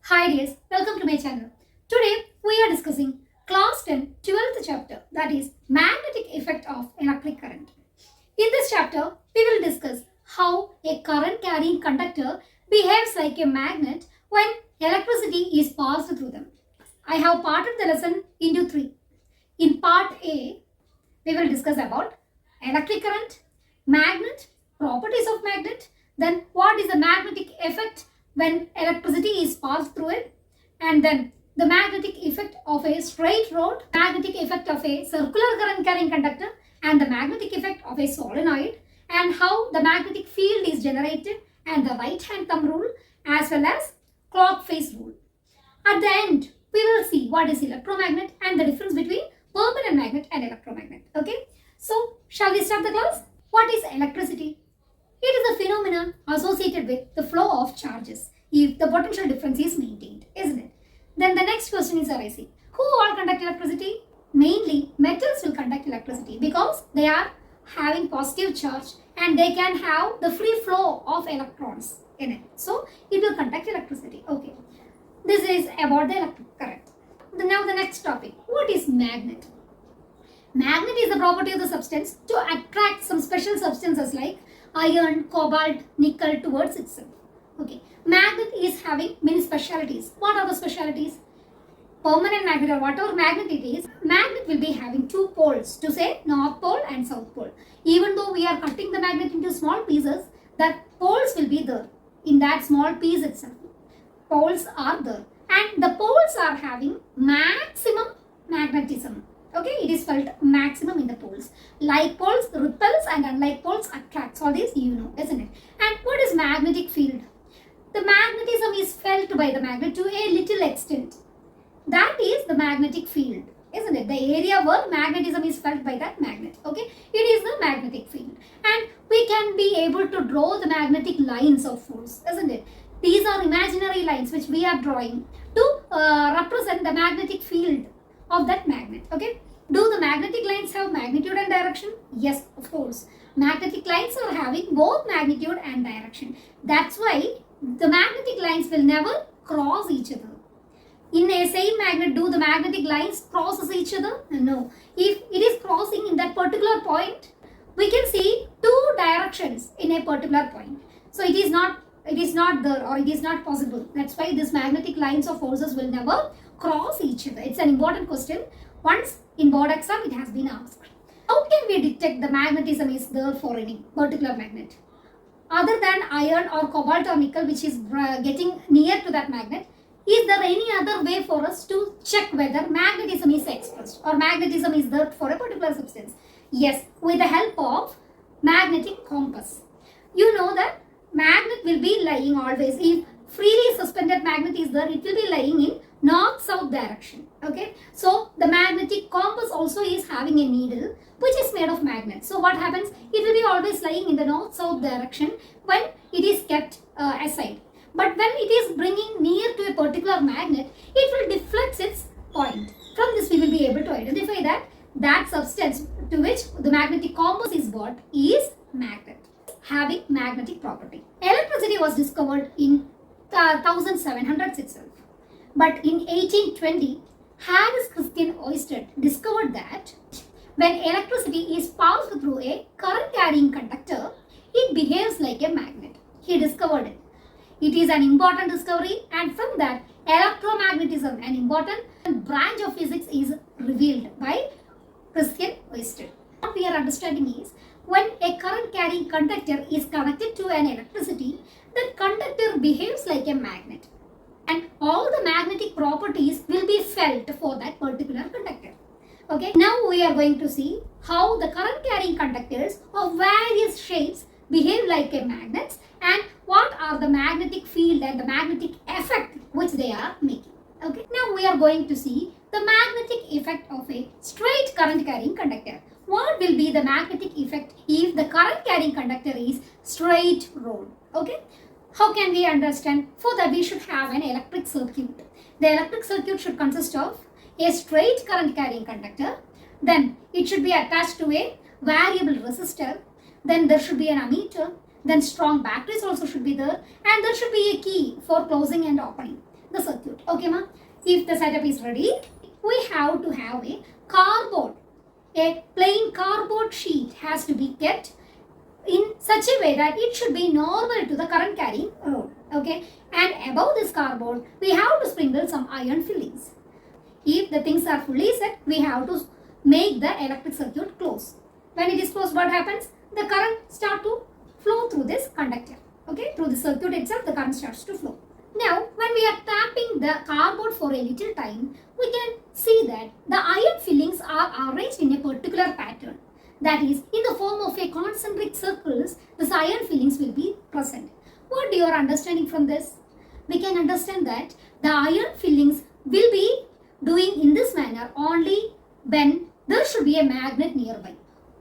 Hi dears, welcome to my channel. Today we are discussing class 10 12th chapter, that is magnetic effect of electric current. In this chapter we will discuss how a current carrying conductor behaves like a magnet when electricity is passed through them. I have parted the lesson into three. In part A we will discuss about electric current, magnet, properties of magnet, then what is the magnetic effect when electricity is passed through it, and then the magnetic effect of a straight rod, magnetic effect of a circular current carrying conductor, and the magnetic effect of a solenoid, and how the magnetic field is generated, and the right hand thumb rule as well as clock face rule. At the end, we will see what is electromagnet and the difference between permanent magnet and electromagnet. Okay, so shall we start the class? What is electricity? It is a phenomenon associated with the flow of charges if the potential difference is maintained, isn't it? Then the next question is arising. Who all conduct electricity? Mainly metals will conduct electricity because they are having positive charge and they can have the free flow of electrons in it. So it will conduct electricity. Okay. This is about the electric current. Now the next topic. What is magnet? Magnet is the property of the substance to attract some special substances like iron, cobalt, nickel towards itself. Okay. Magnet is having many specialities. What are the specialities? Permanent magnet or whatever magnet it is, magnet will be having two poles, to say north pole and south pole. Even though we are cutting the magnet into small pieces, that poles will be there in that small piece itself. Poles are there and the poles are having maximum magnetism. Okay, it is felt maximum in the poles. Like poles repels and unlike poles attracts. All this you know, isn't it? And what is magnetic field? The magnetism is felt by the magnet to a little extent. That is the magnetic field, isn't it? The area where magnetism is felt by that magnet. Okay, it is the magnetic field. And we can be able to draw the magnetic lines of force, isn't it? These are imaginary lines which we are drawing to represent the magnetic field of that magnet. Okay. Do the magnetic lines have magnitude and direction? Yes, of course. Magnetic lines are having both magnitude and direction. That's why the magnetic lines will never cross each other. In a same magnet, do the magnetic lines crosses each other? No. If it is crossing in that particular point, we can see two directions in a particular point. So it is not there or it is not possible. That's why this magnetic lines of forces will never cross each other. It's an important question. Once in board exam it has been asked. How can we detect the magnetism is there for any particular magnet? Other than iron or cobalt or nickel which is getting near to that magnet, is there any other way for us to check whether magnetism is expressed or magnetism is there for a particular substance? Yes, with the help of magnetic compass. You know that magnet will be lying always. If freely suspended magnet is there, it will be lying in north-south direction. Okay. So the magnetic compass also is having a needle which is made of magnet. So what happens? It will be always lying in the north-south direction when it is kept aside. But when it is bringing near to a particular magnet, it will deflect its point. From this we will be able to identify that substance to which the magnetic compass is what is magnet, having magnetic property. Electricity was discovered in 1700s itself. But in 1820, Hans Christian Ørsted discovered that when electricity is passed through a current carrying conductor, it behaves like a magnet. He discovered it. It is an important discovery, and from that electromagnetism, an important branch of physics, is revealed by Christian Ørsted. What we are understanding is when a current carrying conductor is connected to an electricity, that conductor behaves like a magnet and all the magnetic properties will be felt for that particular conductor. Okay, now we are going to see how the current carrying conductors of various shapes behave like a magnets and what are the magnetic field and the magnetic effect which they are making. Okay, now we are going to see the magnetic effect of a straight current carrying conductor. What will be the magnetic effect if the current carrying conductor is straight rod? Okay, how can we understand? For that we should have an electric circuit. The electric circuit should consist of a straight current carrying conductor, then it should be attached to a variable resistor, then there should be an ammeter, then strong batteries also should be there, and there should be a key for closing and opening. the circuit. Okay, ma? If the setup is ready, we have to have a cardboard. A plain cardboard sheet has to be kept in such a way that it should be normal to the current carrying rod. Okay, and above this cardboard, we have to sprinkle some iron fillings. If the things are fully set, we have to make the electric circuit close. When it is closed, what happens? The current starts to flow through this conductor. Okay, through the circuit itself, the current starts to flow. Now, when we are tapping the cardboard for a little time, we can see that the iron fillings are arranged in a particular pattern. That is, in the form of a concentric circles, the iron fillings will be present. What you are understanding from this? We can understand that the iron fillings will be doing in this manner only when there should be a magnet nearby.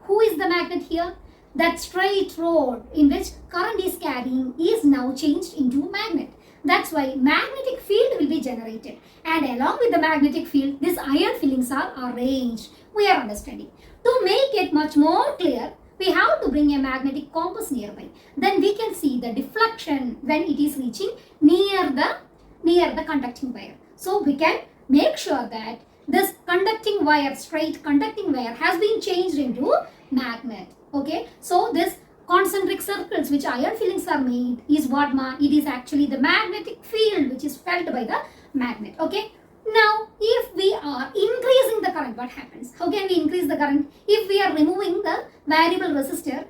Who is the magnet here? That straight rod in which current is carrying is now changed into magnet. That's why magnetic field will be generated, and along with the magnetic field, these iron fillings are arranged. We are understanding. To make it much more clear, we have to bring a magnetic compass nearby. Then we can see the deflection when it is reaching near the conducting wire. So we can make sure that this conducting wire, straight conducting wire, has been changed into magnet. Okay, so this concentric circles which iron fillings are made is what it is actually the magnetic field which is felt by the magnet. Okay, now if we are increasing the current, what happens? How can we increase the current? If we are removing the variable resistor,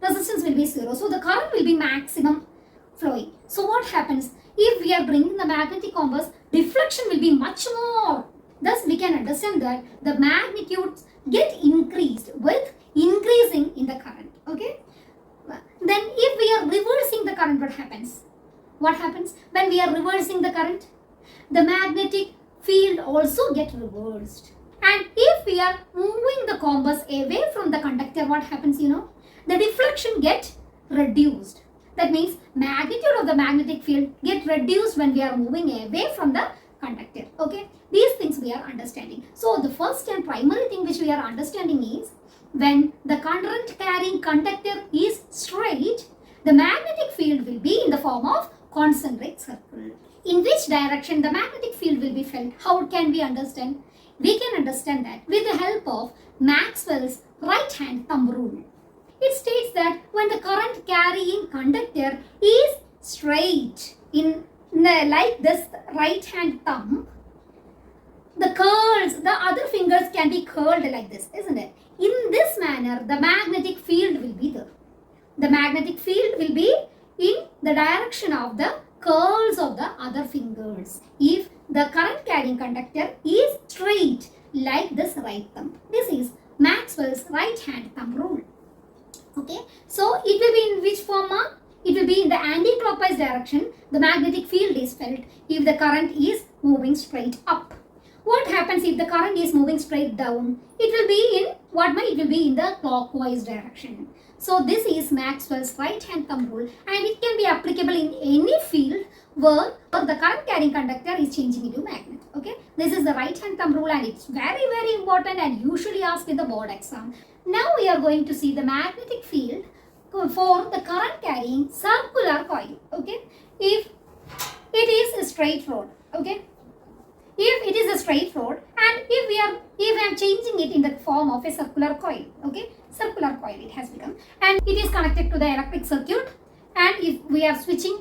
resistance will be 0, so the current will be maximum flowing. So what happens? If we are bringing the magnetic compass, deflection will be much more. Thus we can understand that the magnitudes get increased with increasing in the current. Okay, then if we are reversing the current, what happens? What happens when we are reversing the current? The magnetic field also get reversed. And if we are moving the compass away from the conductor, what happens? The deflection get reduced. That means magnitude of the magnetic field get reduced when we are moving away from the conductor. Okay, these things we are understanding. So the first and primary thing which we are understanding is, when the current carrying conductor is straight, the magnetic field will be in the form of concentric circle. In which direction the magnetic field will be felt? How can we understand? We can understand that with the help of Maxwell's right hand thumb rule. It states that when the current carrying conductor is straight like this right hand thumb, the curls, the other fingers can be curled like this, isn't it? In this manner, the magnetic field will be there. The magnetic field will be in the direction of the curls of the other fingers. If the current carrying conductor is straight like this right thumb. This is Maxwell's right hand thumb rule. Okay, so it will be in which form? It will be in the anti-clockwise direction. The magnetic field is felt if the current is moving straight up. What happens if the current is moving straight down? It will be in it will be in the clockwise direction. So this is Maxwell's right hand thumb rule, and it can be applicable in any field where the current carrying conductor is changing into magnet. Okay, this is the right hand thumb rule, and it's very, very important and usually asked in the board exam. Now we are going to see the magnetic field for the current carrying circular coil. Okay, if it is a straight rod. Okay, if it is a straight rod, and if I am changing it in the form of a circular coil. Okay, circular coil it has become, and it is connected to the electric circuit, and if we are switching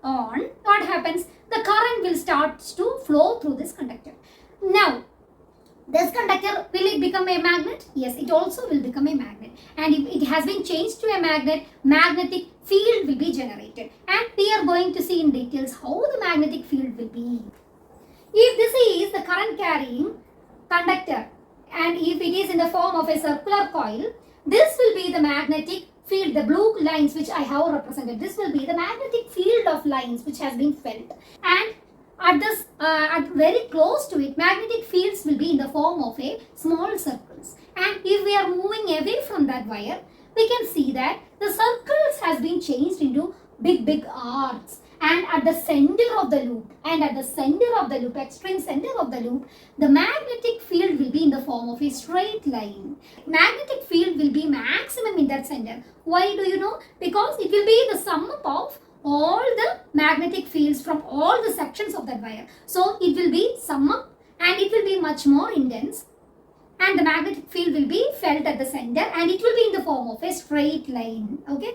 on, what happens? The current will start to flow through this conductor. Now this conductor, will it become a magnet? Yes, it also will become a magnet, and if it has been changed to a magnet, magnetic field will be generated, and we are going to see in details how the magnetic field will be. If this is the current carrying conductor, and if it is in the form of a circular coil, this will be the magnetic field, the blue lines which I have represented. This will be the magnetic field of lines which has been felt, and at very close to it, magnetic fields will be in the form of a small circles. And if we are moving away from that wire, we can see that the circles has been changed into big arcs. And at the center of the loop, extreme center of the loop, the magnetic field will be in the form of a straight line. Magnetic field will be maximum in that center. Why do you know? Because it will be the sum of all the magnetic fields from all the sections of that wire. So it will be sum up and it will be much more intense, and the magnetic field will be felt at the center, and it will be in the form of a straight line. Okay,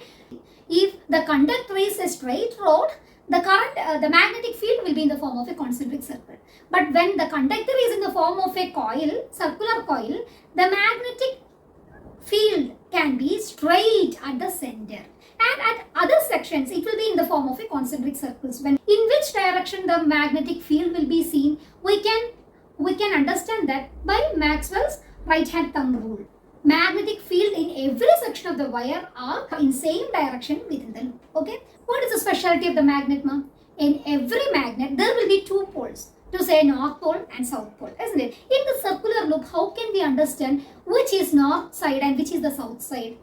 if the conductor is a straight rod, the magnetic field will be in the form of a concentric circle. But when the conductor is in the form of a coil, circular coil, the magnetic field can be straight at the center, and at other sections it will be in the form of a concentric circles. When in which direction the magnetic field will be seen, we can understand that by Maxwell's right hand thumb rule. Magnetic field in every section of the wire are in same direction within the loop. Okay, what is the specialty of the magnet, ma? In every magnet there will be two poles, to say north pole and south pole, isn't it? In the circular loop, how can we understand which is north side and which is the south side?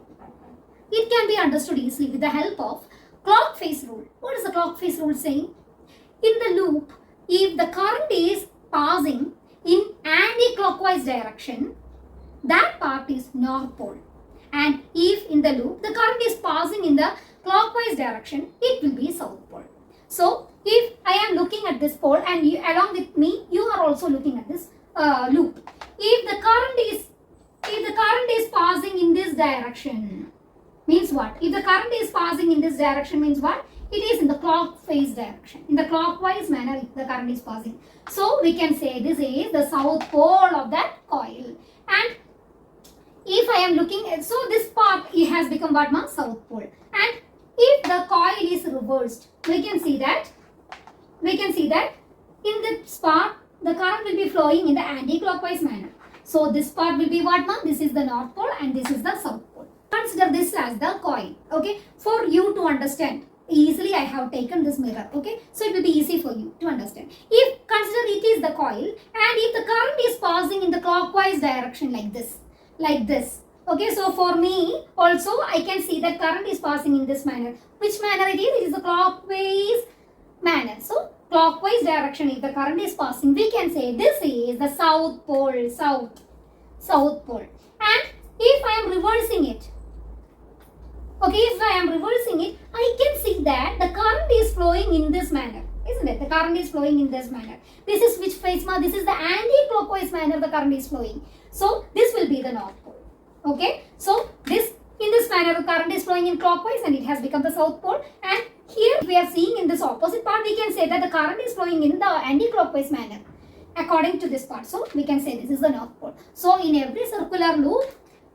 It can be understood easily with the help of clock phase rule. What is the clock phase rule saying? In the loop, if the current is passing in anti-clockwise direction, that part is north pole. And if in the loop the current is passing in the clockwise direction, it will be south pole. So if I am looking at this pole and you, along with me, you are also looking at this loop. If the current is passing in this direction, means what? If the current is passing in this direction, means what? It is in the clock phase direction. In the clockwise manner, the current is passing. So we can say this is the south pole of that coil. And if I am looking at, so this part, it has become what, ma? South pole. And if the coil is reversed, we can see that in this part the current will be flowing in the anti-clockwise manner. So this part will be what, ma? This is the north pole and this is the south pole. Consider this as the coil. Okay, for you to understand easily, I have taken this mirror. Okay, so it will be easy for you to understand. If consider it is the coil, and if the current is passing in the clockwise direction like this. Okay, so for me also I can see that current is passing in this manner. Which manner it is? It is the clockwise manner. So clockwise direction, if the current is passing, we can say this is the south pole, south pole. And if I am reversing it, okay, if I am reversing it, I can see that the current is flowing in this manner, isn't it? The current is flowing in this manner. This is which phase, ma? This is the anti-clockwise manner the current is flowing. So this will be the north pole. Okay, so in this manner the current is flowing in clockwise and it has become the south pole. And here we are seeing in this opposite part, we can say that the current is flowing in the anti-clockwise manner according to this part. So we can say this is the north pole. So in every circular loop,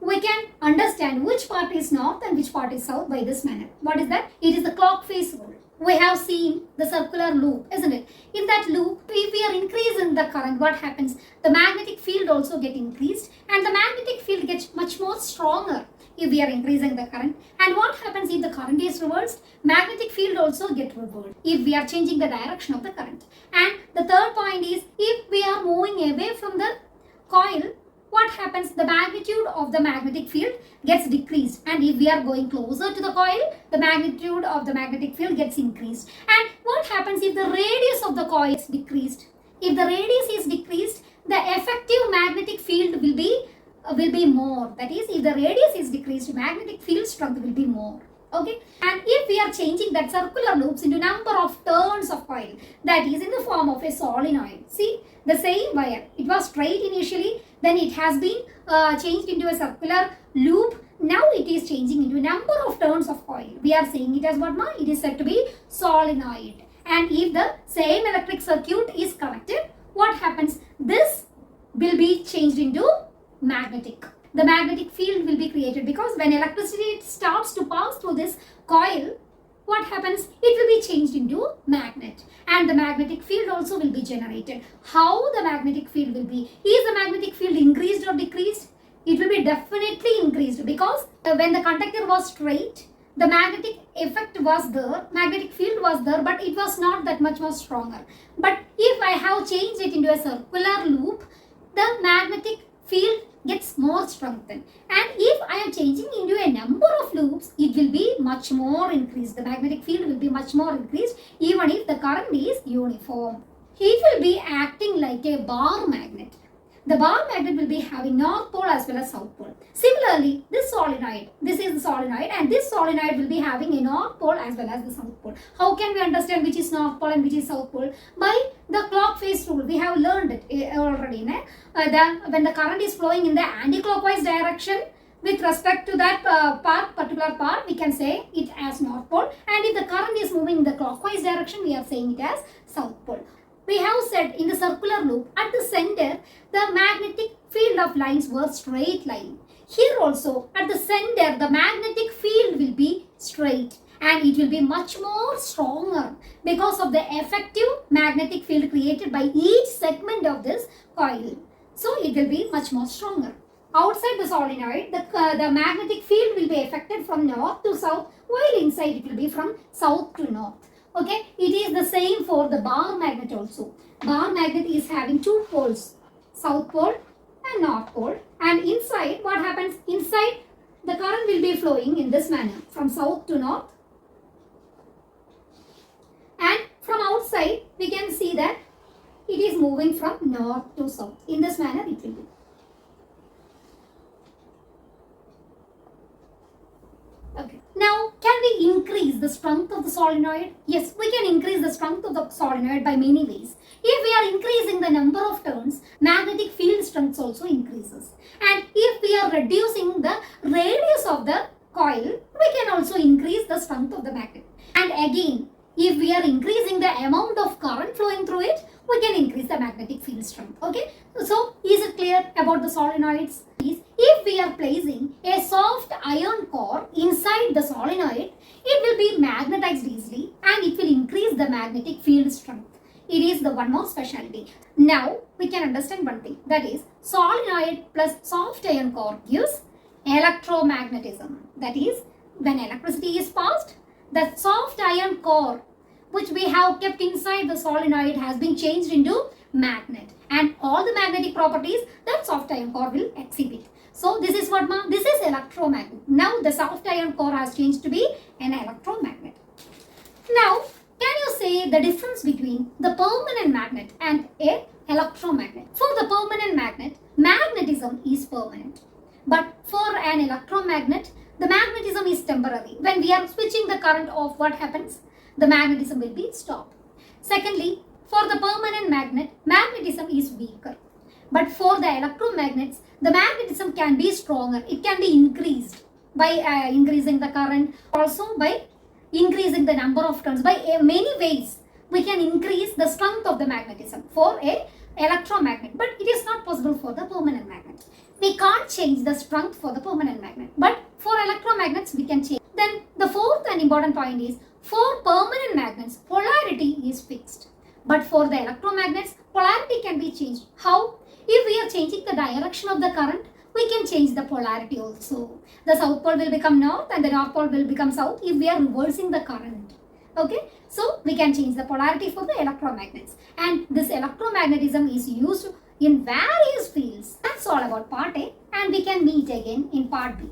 we can understand which part is north and which part is south by this manner. What is that? It is the clock phase rule. We have seen the circular loop, isn't it? In that loop, if we are increasing the current, what happens? The magnetic field also get increased, and the magnetic field gets much more stronger if we are increasing the current. And what happens if the current is reversed? Magnetic field also get reversed if we are changing the direction of the current. And the third point is, if we are moving away from the coil, what happens? The magnitude of the magnetic field gets decreased, and if we are going closer to the coil, the magnitude of the magnetic field gets increased. And what happens if the radius of the coil is decreased? If the radius is decreased, the effective magnetic field will be more. That is, if the radius is decreased, magnetic field strength will be more. Okay, and if we are changing that circular loops into number of turns of coil, that is in the form of a solenoid. See, the same wire, it was straight initially, then it has been changed into a circular loop. Now it is changing into a number of turns of coil. We are saying it as what, ma? It is said to be solenoid. And if the same electric circuit is connected, what happens? This will be changed into magnetic. The magnetic field will be created, because when electricity starts to pass through this coil, what happens? It will be changed into magnet, and the magnetic field also will be generated. How the magnetic field will be? Is the magnetic field increased or decreased? It will be definitely increased, because when the conductor was straight, the magnetic effect was there, magnetic field was there, but it was not that much more stronger. But if I have changed it into a circular loop, the magnetic field gets more strengthened. And if I am changing into a number of loops, it will be much more increased. The magnetic field will be much more increased, even if the current is uniform. It will be acting like a bar magnet. the bar magnet will be having north pole as well as south pole. Similarly, this is the solenoid, and this solenoid will be having a north pole as well as the south pole. How can we understand which is north pole and which is south pole? By the clock phase rule. We have learned it already. When the current is flowing in the anti-clockwise direction, with respect to that particular part, we can say it as north pole, and if the current is moving in the clockwise direction, we are saying it as south pole. We have said in the circular loop, at the center, the magnetic field of lines were straight line. Here also, at the center, the magnetic field will be straight, and it will be much more stronger because of the effective magnetic field created by each segment of this coil. So, it will be much more stronger. Outside the solenoid, the magnetic field will be affected from north to south, while inside it will be from south to north. Okay, it is the same for the bar magnet also. Bar magnet is having two poles, south pole and north pole. And inside, what happens? Inside, the current will be flowing in this manner, from south to north. And from outside, we can see that it is moving from north to south. In this manner, it will be. Okay. Now, can we increase the strength of the solenoid? Yes, we can increase the strength of the solenoid by many ways. If we are increasing the number of turns, magnetic field strength also increases. And if we are reducing the radius of the coil, we can also increase the strength of the magnet. And again, if we are increasing the amount of current flowing through it, we can increase the magnetic field strength. Okay, so is it clear about the solenoids? If we are placing a soft iron core inside the solenoid, it will be magnetized easily and it will increase the magnetic field strength. It is the one more specialty. Now we can understand one thing, that is solenoid plus soft iron core gives electromagnetism. That is, when electricity is passed, the soft iron core which we have kept inside the solenoid has been changed into magnet, and all the magnetic properties that soft iron core will exhibit. So this is what this is electromagnet. Now the soft iron core has changed to be an electromagnet. Now can you say the difference between the permanent magnet and a electromagnet? For the permanent magnet, magnetism is permanent. But for an electromagnet, the magnetism is temporary. When we are switching the current off, what happens? The magnetism will be stopped. Secondly, for the permanent magnet, magnetism is weaker. But for the electromagnets, the magnetism can be stronger. It can be increased by increasing the current, also by increasing the number of turns. By many ways, we can increase the strength of the magnetism for a electromagnet. But it is not possible for the permanent magnet. We can't change the strength for the permanent magnet. But for electromagnets, we can change. Then the fourth and important point is, for permanent magnets, polarity is fixed. But for the electromagnets, polarity can be changed. How? If we are changing the direction of the current, we can change the polarity also. The south pole will become north and the north pole will become south if we are reversing the current. Okay, so we can change the polarity for the electromagnets. And this electromagnetism is used in various fields. That's all about part A, and we can meet again in part B.